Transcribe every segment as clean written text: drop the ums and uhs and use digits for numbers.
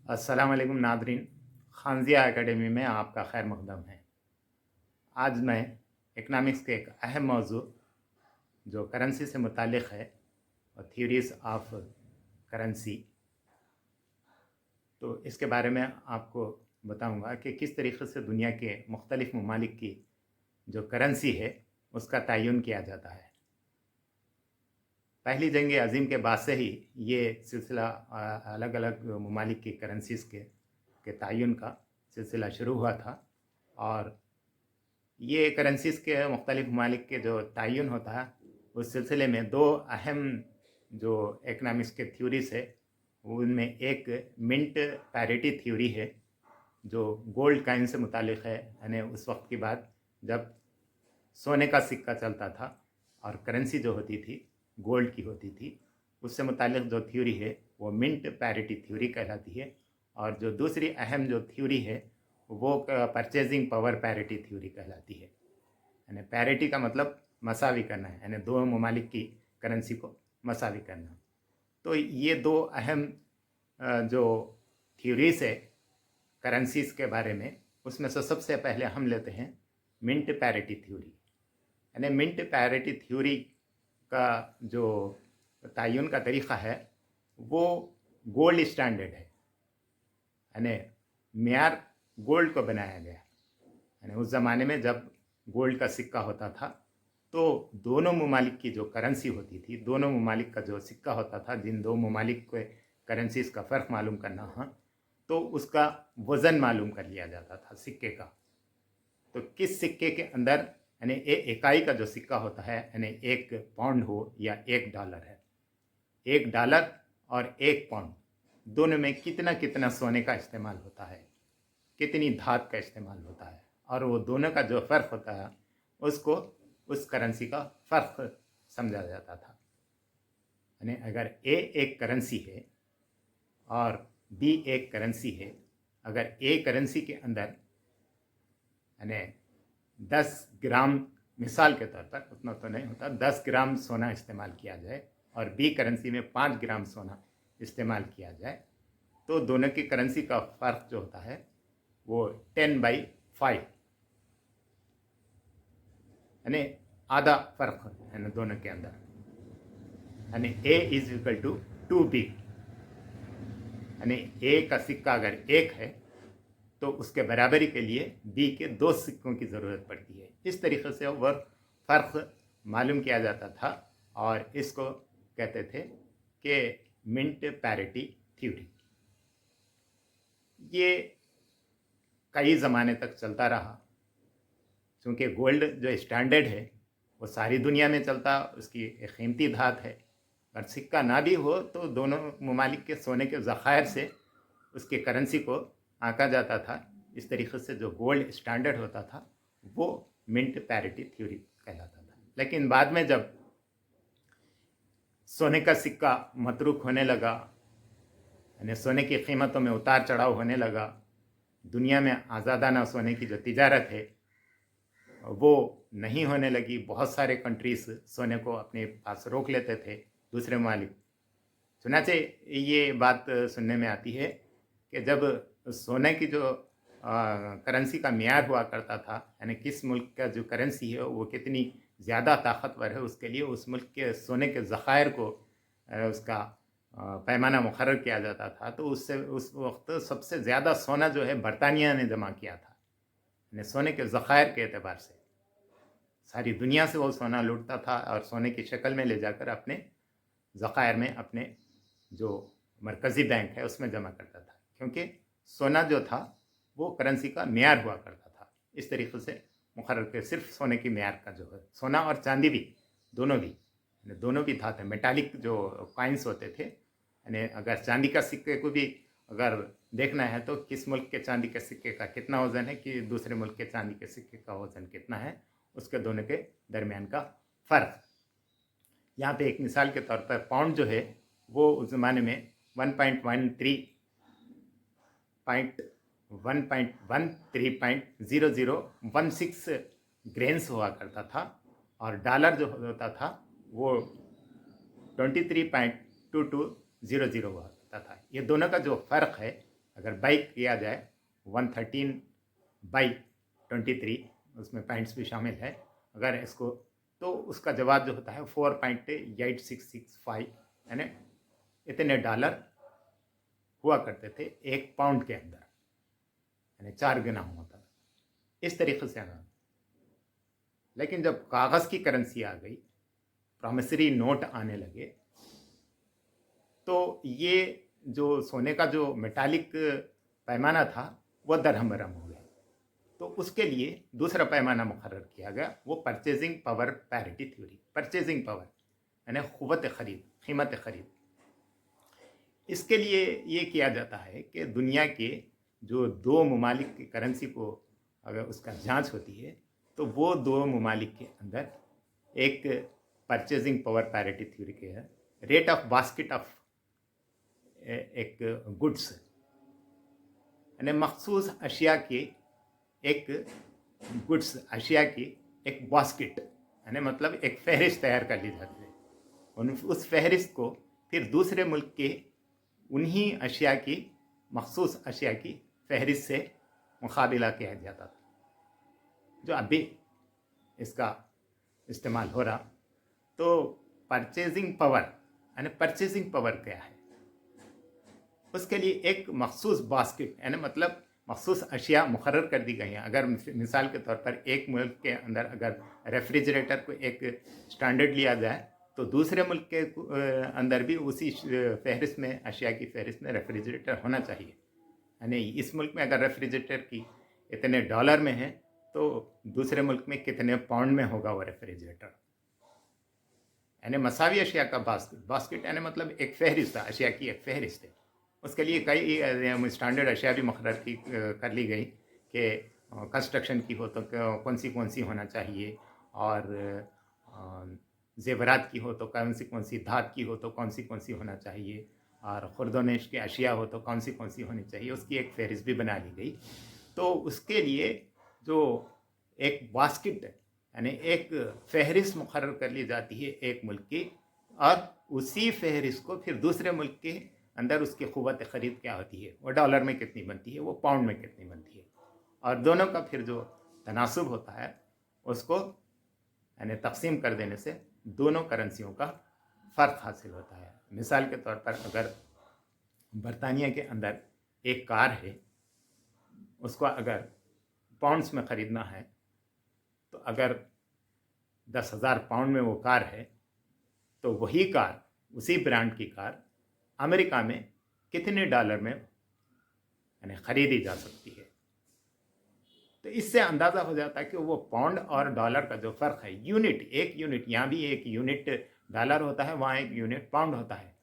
अस्सलाम वालेकुम Nadreen, खानजिया academy में आपका खैर मकदम है। आज मैं इकनॉमिक्स के एक अहम मौजू जो करेंसी से मुतालिक है और थ्योरीज ऑफ करेंसी, तो इसके बारे में आपको बताऊंगा कि किस तरीके से दुनिया के मुख्तलिफ ममालिक की जो करेंसी है उसका तयन किया जाता है। पहली जंग अज़ीम के बाद से ही ये सिलसिला अलग अलग ममालिक की करेंसीज़ के तयन का सिलसिला शुरू हुआ था। और ये करेंसीज़ के मुख्तलिफ ममालिक के जो तयन होता है उस सिलसिले में दो अहम जो इकनॉमिक्स के थ्योरीज है उनमें एक मिंट पैरिटी थ्योरी है जो गोल्ड काइन से मुतालिक है, यानी उस वक्त की बात जब सोने का सिक्का चलता था और करेंसी जो होती थी गोल्ड की होती थी, उससे मुतालिक जो थ्योरी है वो मिंट पैरिटी थ्योरी कहलाती है। और जो दूसरी अहम जो थ्योरी है वो परचेजिंग पावर पैरिटी थ्योरी कहलाती है। यानी पैरिटी का मतलब मसावी करना है, यानी दो ममालिक की करेंसी को मसावी करना। तो ये दो अहम जो थ्योरीज है करेंसीज के बारे में, उसमें से सबसे पहले हम लेते हैं मिंट पैरिटी थ्योरी। यानी मिंट पैरिटी थ्योरी का जो तयन का तरीक़ा है वो गोल्ड स्टैंडर्ड है, यानी मेयार गोल्ड को बनाया गया। यानी उस ज़माने में जब गोल्ड का सिक्का होता था तो दोनों ममालिक की जो करेंसी होती थी, दोनों ममालिक का जो सिक्का होता था, जिन दो ममालिक के करेंसीज का फ़र्क मालूम करना हो तो उसका वज़न मालूम कर लिया जाता था सिक्के का। तो किस सिक्के के अंदर, यानी इकाई का जो सिक्का होता है, यानी एक पाउंड हो या एक डॉलर है, एक डॉलर और एक पाउंड दोनों में कितना कितना सोने का इस्तेमाल होता है, कितनी धात का इस्तेमाल होता है, और वो दोनों का जो फ़र्क होता है उसको उस करेंसी का फ़र्क समझा जाता था। यानी अगर ए एक करेंसी है और बी एक करेंसी है, अगर ए करेंसी के अंदर यानी 10 ग्राम, मिसाल के तौर पर, उतना तो नहीं होता, 10 ग्राम सोना इस्तेमाल किया जाए और बी करेंसी में 5 ग्राम सोना इस्तेमाल किया जाए, तो दोनों की करेंसी का फ़र्क जो होता है वो 10/5, यानी आधा फ़र्क है दोनों के अंदर। यानी ए इज इक्वल टू 2B, यानी ए का सिक्का अगर एक है तो उसके बराबरी के लिए बी के 2 सिक्कों की ज़रूरत पड़ती है। इस तरीके से वह फ़र्क मालूम किया जाता था और इसको कहते थे कि मिंट पैरिटी थ्योरी। ये कई ज़माने तक चलता रहा, क्योंकि गोल्ड जो स्टैंडर्ड है वो सारी दुनिया में चलता, उसकी एक कीमती धात है। और सिक्का ना भी हो तो दोनों ममालिक के सोने के ज़खायर से उसकी करेंसी को आंका जाता था। इस तरीके से जो गोल्ड स्टैंडर्ड होता था वो मिंट पैरिटी थ्योरी कहलाता था। लेकिन बाद में जब सोने का सिक्का मतरूक होने लगा, यानी सोने की कीमतों में उतार चढ़ाव होने लगा, दुनिया में आज़ादाना सोने की जो तिजारत है वो नहीं होने लगी, बहुत सारे कंट्रीज़ सोने को अपने पास रोक लेते थे दूसरे ममालिक। चुनाचे ये बात सुनने में आती है कि जब सोने की जो करेंसी का मेयार हुआ करता था, यानी किस मुल्क का जो करेंसी है वो कितनी ज़्यादा ताकतवर है, उसके लिए उस मुल्क के सोने के ज़खायर को उसका पैमाना मुकर्रर किया जाता था। तो उससे उस वक्त सबसे ज़्यादा सोना जो है बरतानिया ने जमा किया था, यानी सोने के ज़खायर के एतबार से सारी दुनिया से वो सोना लूटता था और सोने की शक्ल में ले जाकर अपने ज़खायर में, अपने जो मरकज़ी बैंक है उसमें जमा करता था, क्योंकि सोना जो था वो करेंसी का मेयार हुआ करता था। इस तरीके से मुकर्रर के सिर्फ सोने की मेयार का जो है, सोना और चांदी भी, दोनों भी धात है, मेटालिक जो कॉइन्स होते थे। यानी अगर चांदी का सिक्के को भी अगर देखना है तो किस मुल्क के चांदी के सिक्के का कितना वज़न है कि दूसरे मुल्क के चांदी के सिक्के का वज़न कितना है, उसके दोनों के दरमियान का फ़र्क। यहाँ पे एक मिसाल के तौर पर पाउंड जो है वो उस ज़माने में 1.13.0016 ग्रेन्स हुआ करता था, और डॉलर जो होता था वो 23.2200 हुआ करता था। ये दोनों का जो फ़र्क है अगर बाई किया जाए 113/23, उसमें पॉइंट्स भी शामिल है, अगर इसको, तो उसका जवाब जो होता है 4.8665, यानी इतने डॉलर हुआ करते थे एक पाउंड के अंदर, यानी 4 गुना होता था। इस तरीके से आना। लेकिन जब कागज़ की करेंसी आ गई, प्रॉमिसरी नोट आने लगे, तो ये जो सोने का जो मेटालिक पैमाना था वो दरहम बरहम हो गया। तो उसके लिए दूसरा पैमाना मुकर्रर किया गया, वो purchasing power parity theory. Purchasing power यानी क़ुव्वत ख़रीद, कीमत ख़रीद। इसके लिए ये किया जाता है कि दुनिया के जो दो ममालिक की करेंसी को अगर उसका जांच होती है, तो वो दो ममालिक के अंदर एक परचेजिंग पावर पैरिटी थ्योरी के है, रेट ऑफ बास्केट ऑफ एक गुड्स, यानी मखसूस अशिया के एक गुड्स, अशिया की एक बास्केट, यानी मतलब एक फहरिस्त तैयार कर ली जाती है। उस फहरिस्त को फिर दूसरे मुल्क के उन्हीं अशिया की, मखसूस अशिया की फहरिस्त से मुकाबला किया जाता था, जो अभी इसका इस्तेमाल हो रहा। तो परचेजिंग पावर, यानी परचेजिंग पावर क्या है, उसके लिए एक मखसूस बास्केट, यानी मतलब मखसूस अशिया मुकर्रर कर दी गई हैं। अगर मिसाल के तौर पर एक मुल्क के अंदर अगर रेफ्रिजरेटर को एक स्टैंडर्ड लिया जाए, तो दूसरे मुल्क के अंदर भी उसी फहरिस्त में, अशिया की फहरिस्त में रेफ्रिजरेटर होना चाहिए। यानी इस मुल्क में अगर रेफ्रिजरेटर की इतने डॉलर में है, तो दूसरे मुल्क में कितने पाउंड में होगा वो रेफ्रिजरेटर। यानी मसावी अशिया का बास्केट यानी मतलब एक फहरिस्त है, अशिया की एक फहरिस्त है। उसके लिए कई स्टैंडर्ड अशिया भी मुकर्रर कर ली गई कि कंस्ट्रक्शन की हो तो कौन सी होना चाहिए, और ज़ेवरात की हो तो कौन सी धात की हो तो कौन सी होना चाहिए, और खुर्दोनेश के अशिया हो तो कौन सी होनी चाहिए, उसकी एक फहरिस्त भी बना ली गई। तो उसके लिए जो एक बास्केट यानी एक फहरिस्त मुकर्रर कर ली जाती है एक मुल्क की, और उसी फहरिस्त को फिर दूसरे मुल्क के अंदर उसकी क़ुव्वत ख़रीद क्या होती है, वो डॉलर में कितनी बनती है, वो पाउंड में कितनी बनती है, और दोनों का फिर जो तनासुब होता है उसको यानी तकसीम कर देने से दोनों करेंसियों का फ़र्क हासिल होता है। मिसाल के तौर पर अगर बरतानिया के अंदर एक कार है, उसको अगर पाउंड्स में ख़रीदना है, तो अगर 10,000 पाउंड में वो कार है, तो वही कार, उसी ब्रांड की कार अमेरिका में कितने डॉलर में यानी ख़रीदी जा सकती है। तो इससे अंदाज़ा हो जाता है कि वो पाउंड और डॉलर का जो फ़र्क है, यूनिट, एक यूनिट, यहाँ भी एक यूनिट डॉलर होता है, वहाँ एक यूनिट पाउंड होता है,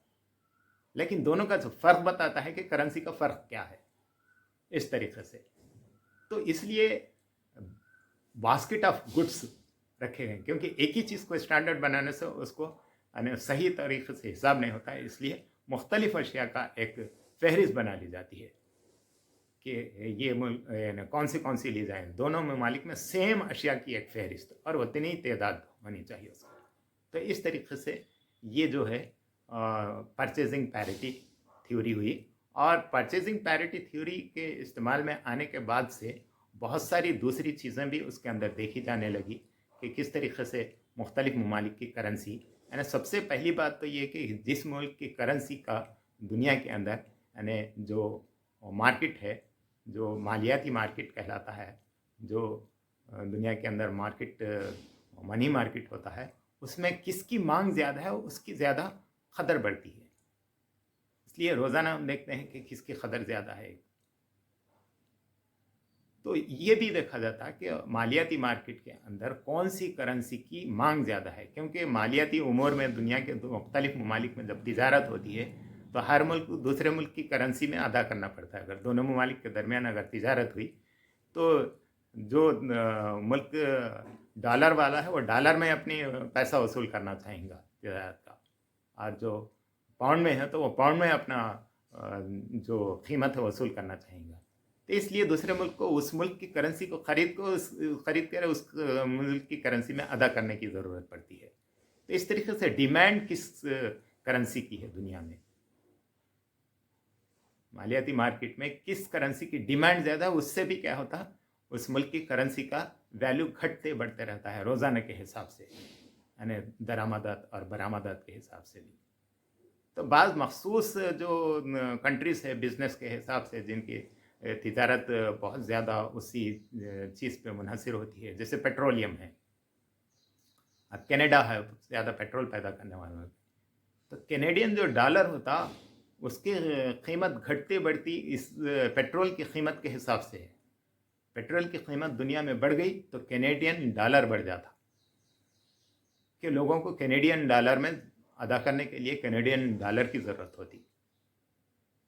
लेकिन दोनों का जो फ़र्क बताता है कि करेंसी का फ़र्क क्या है, इस तरीक़े से। तो इसलिए बास्केट ऑफ गुड्स रखे गए, क्योंकि एक ही चीज़ को स्टैंडर्ड बनाने से उसको यानी सही तरीक़े से हिसाब नहीं होता है, इसलिए मुख्तलिफ अशिया का एक फहरिस्त बना ली जाती है कि ये कौन सी ली जाए। दोनों ममालिक में सेम अशिया की एक फहरिस्त और उतनी तादाद होनी चाहिए उसको। तो इस तरीके से ये जो है परचेजिंग पैरिटी थ्योरी हुई, और परचेजिंग पैरिटी थ्योरी के इस्तेमाल में आने के बाद से बहुत सारी दूसरी चीज़ें भी उसके अंदर देखी जाने लगी कि किस तरीके से मुख्तलिफ ममालिक की करेंसी, यानी सबसे पहली बात तो ये कि जिस मुल्क की करेंसी का दुनिया के अंदर यानी जो मार्केट है, जो मालियाती मार्केट कहलाता है, जो दुनिया के अंदर मार्केट मनी मार्केट होता है, उसमें किसकी मांग ज़्यादा है उसकी ज़्यादा कदर बढ़ती है। इसलिए रोज़ाना हम देखते हैं कि किसकी कदर ज़्यादा है। तो ये भी देखा जाता है कि मालियाती मार्केट के अंदर कौन सी करेंसी की मांग ज़्यादा है, क्योंकि मालियाती उमूर में दुनिया के मुख्तलिफ ममालिक में जब तिजारत होती है, तो हर मुल्क दूसरे मुल्क की करेंसी में अदा करना पड़ता है। अगर दोनों ममालिक के दरमियान अगर तिजारत हुई, तो जो मुल्क डॉलर वाला है वो डॉलर में अपनी पैसा वसूल करना चाहेगा तिजारत का, और जो पाउंड में है तो वो पाउंड में अपना जो कीमत है वसूल करना चाहेगा। तो इसलिए दूसरे मुल्क को उस मुल्क की करेंसी को खरीद कर उस मुल्क की करेंसी में अदा करने की ज़रूरत पड़ती है। तो इस तरीके से डिमांड किस करेंसी की है दुनिया में, मालियाती मार्केट में किस करेंसी की डिमांड ज़्यादा है, उससे भी क्या होता है, उस मुल्क की करेंसी का वैल्यू घटते बढ़ते रहता है रोज़ाना के हिसाब से, यानी दरामदात और बरामदात के हिसाब से भी। तो बाज़ मखसूस जो कंट्रीज़ है बिज़नेस के हिसाब से, जिनकी तिजारत बहुत ज़्यादा उसी चीज़ पे मुनहसर होती है, जैसे पेट्रोलियम है। अब कनाडा है ज़्यादा पेट्रोल पैदा करने वाला, तो कैनेडियन जो डॉलर होता उसकी कीमत घटती बढ़ती इस पेट्रोल की कीमत के हिसाब से है। पेट्रोल की कीमत दुनिया में बढ़ गई तो कैनेडियन डॉलर बढ़ जाता, कि लोगों को कैनेडियन डॉलर में अदा करने के लिए कैनेडियन डॉलर की ज़रूरत होती,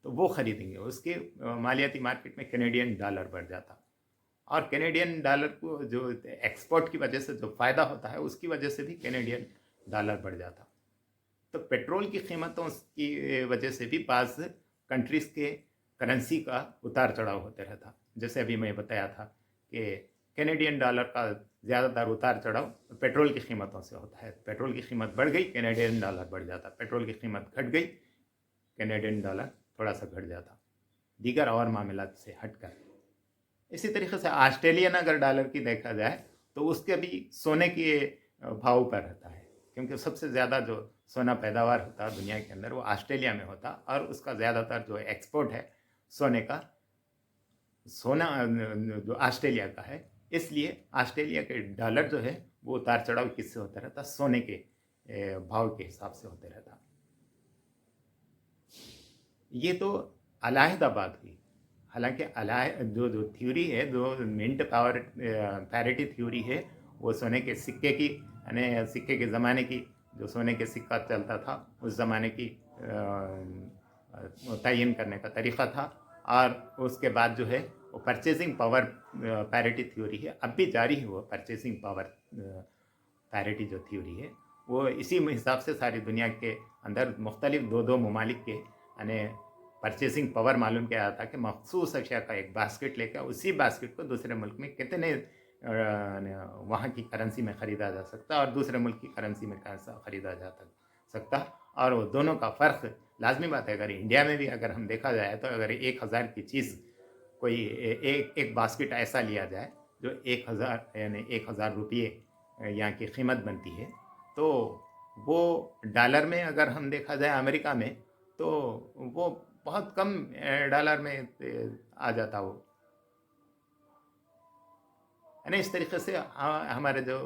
तो वो ख़रीदेंगे, उसके मालियाती मार्केट में कैनेडियन डॉलर बढ़ जाता। और कैनेडियन डॉलर को जो एक्सपोर्ट की वजह से जो फ़ायदा होता है, उसकी वजह से भी कैनेडियन डॉलर बढ़ जाता। तो पेट्रोल की कीमतों की वजह से भी बाज़ कंट्रीज़ के करेंसी का उतार चढ़ाव होते रहता। जैसे अभी मैं बताया था कि कैनेडियन डॉलर का ज़्यादातर उतार चढ़ाव पेट्रोल की कीमतों से होता है। पेट्रोल की कीमत बढ़ गई, कैनेडियन डॉलर बढ़ जाता। पेट्रोल की कीमत घट गई, कैनेडियन डॉलर थोड़ा सा घट जाता, दीगर और मामलात से हटकर। इसी तरीके से ऑस्ट्रेलियन अगर डॉलर की देखा जाए तो उसके भी सोने के भाव पर रहता है, क्योंकि सबसे ज़्यादा जो सोना पैदावार होता है दुनिया के अंदर वो ऑस्ट्रेलिया में होता, और उसका ज़्यादातर जो एक्सपोर्ट है सोने का, सोना जो ऑस्ट्रेलिया का है, इसलिए ऑस्ट्रेलिया के डॉलर जो है वो उतार चढ़ाव किससे होता रहता, सोने के भाव के हिसाब से होते रहता। ये तो अलहदा बात हुई। हालांकि जो थ्योरी है, जो मिंट पावर पैरिटी थ्योरी है, वो सोने के सिक्के की, यानी सिक्के के ज़माने की, जो सोने के सिक्का चलता था उस ज़माने की तयन करने का तरीक़ा था। और उसके बाद जो है वो परचेजिंग पावर पैरिटी थ्योरी है, अब भी जारी है वो परचेजिंग पावर पैरिटी जो थ्योरी है, वो इसी हिसाब से सारी दुनिया के अंदर मुख्तलिफ दो ममालिक के यानी परचेसिंग पावर मालूम किया जाता है कि मखसूस अशिया का एक बास्केट लेकर उसी बास्केट को दूसरे मुल्क में कितने वहाँ की करेंसी में ख़रीदा जा सकता और दूसरे मुल्क की करेंसी में कैसा ख़रीदा जा सकता, और वो दोनों का फ़र्क लाजमी बात है। अगर इंडिया में भी अगर हम देखा जाए तो अगर 1000 की चीज़ कोई एक बास्केट ऐसा लिया जाए जो 1000 यानी 1000 रुपये यहाँ की कीमत बनती है, तो वो डॉलर में अगर हम देखा जाए अमेरिका में तो वो बहुत कम डॉलर में आ जाता वो। यानी इस तरीके से हमारे जो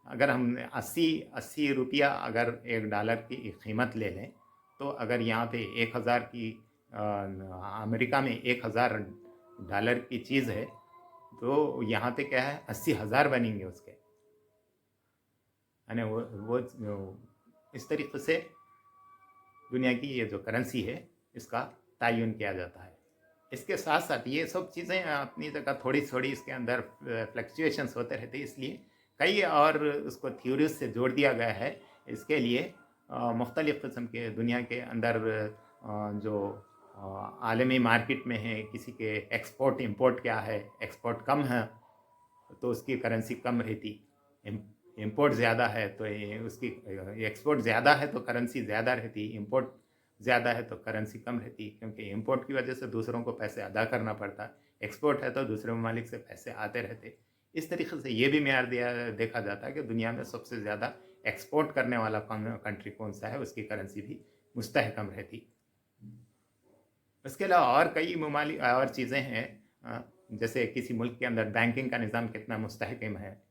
अगर हम 80 रुपया अगर एक डॉलर की कीमत ले लें, तो अगर यहाँ पे 1000 की अमेरिका में 1000 डॉलर की चीज़ है, तो यहाँ पे क्या है 80,000 बनेंगे उसके। यानी वो इस तरीके से दुनिया की ये जो करेंसी है इसका तयन किया जाता है। इसके साथ साथ ये सब चीज़ें अपनी जगह थोड़ी थोड़ी इसके अंदर फ्लक्चुएशंस होते रहते हैं, इसलिए कई और उसको थ्योरीज से जोड़ दिया गया है। इसके लिए मुख्तलिफ़ किस्म के दुनिया के अंदर जो आलमी मार्केट में है, किसी के एक्सपोर्ट इंपोर्ट क्या है, एक्सपोर्ट कम है तो उसकी करेंसी कम रहती, इंपोर्ट ज़्यादा है तो उसकी एक्सपोर्ट ज़्यादा है तो करेंसी ज़्यादा रहती, इंपोर्ट ज़्यादा है तो करेंसी कम रहती, क्योंकि इंपोर्ट की वजह से दूसरों को पैसे अदा करना पड़ता, एक्सपोर्ट है तो दूसरे ममालिक से पैसे आते रहते। इस तरीके से ये भी मेयार देखा जाता है कि दुनिया में सबसे ज़्यादा एक्सपोर्ट करने वाला कंट्री कौन सा है, उसकी करेंसी भी मुस्तहकम रहती। इसके अलावा और कई ममालिक और चीज़ें हैं, जैसे किसी मुल्क के अंदर बैंकिंग का निज़ाम कितना मुस्तहकम है,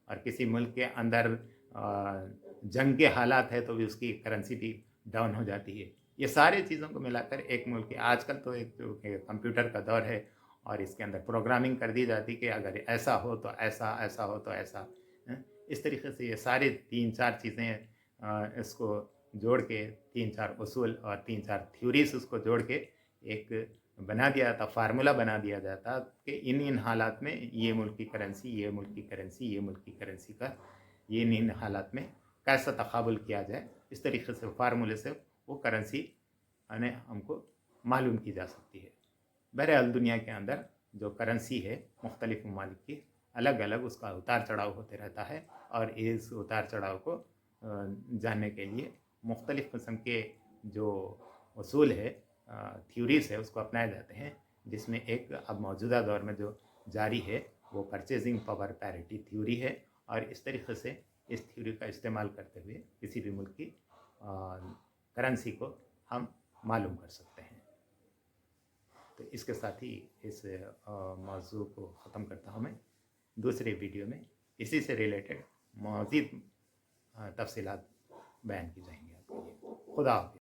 और किसी मुल्क के अंदर जंग के हालात है तो भी उसकी करेंसी भी डाउन हो जाती है। ये सारी चीज़ों को मिलाकर एक मुल्क के, आजकल तो एक कंप्यूटर का दौर है और इसके अंदर प्रोग्रामिंग कर दी जाती कि अगर ऐसा हो तो ऐसा, ऐसा हो तो ऐसा। इस तरीके से ये सारे 3-4 चीज़ें इसको जोड़ के, 3-4 उसूल और 3-4 थ्योरीज उसको जोड़ के एक बना दिया था, फार्मूला बना दिया जाता कि इन हालात में ये मुल्क की करेंसी, ये मुल्क की करेंसी, ये मुल्क की करेंसी का ये इन हालात में कैसा तकाबुल किया जाए। इस तरीके से फार्मूले से वो करेंसी यानी हमको मालूम की जा सकती है। बहरहाल दुनिया के अंदर जो करेंसी है मुख्तलिफ़ ममालिक की अलग अलग उसका उतार चढ़ाव होते रहता है, और इस उतार चढ़ाव को जानने के लिए मुख्तलिफ़ किस्म के जो उसूल है थ्योरीज है उसको अपनाए जाते हैं, जिसमें एक अब मौजूदा दौर में जो जारी है वो परचेजिंग पावर पैरिटी थ्योरी है, और इस तरीके से इस थ्योरी का इस्तेमाल करते हुए किसी भी मुल्क की करेंसी को हम मालूम कर सकते हैं। तो इसके साथ ही इस मौजू को ख़त्म करता हूँ मैं। दूसरे वीडियो में इसी से रिलेटेड मज़ीद तफसीलात बयान की जाएंगी आपके लिए। खुदा हाफ़िज़।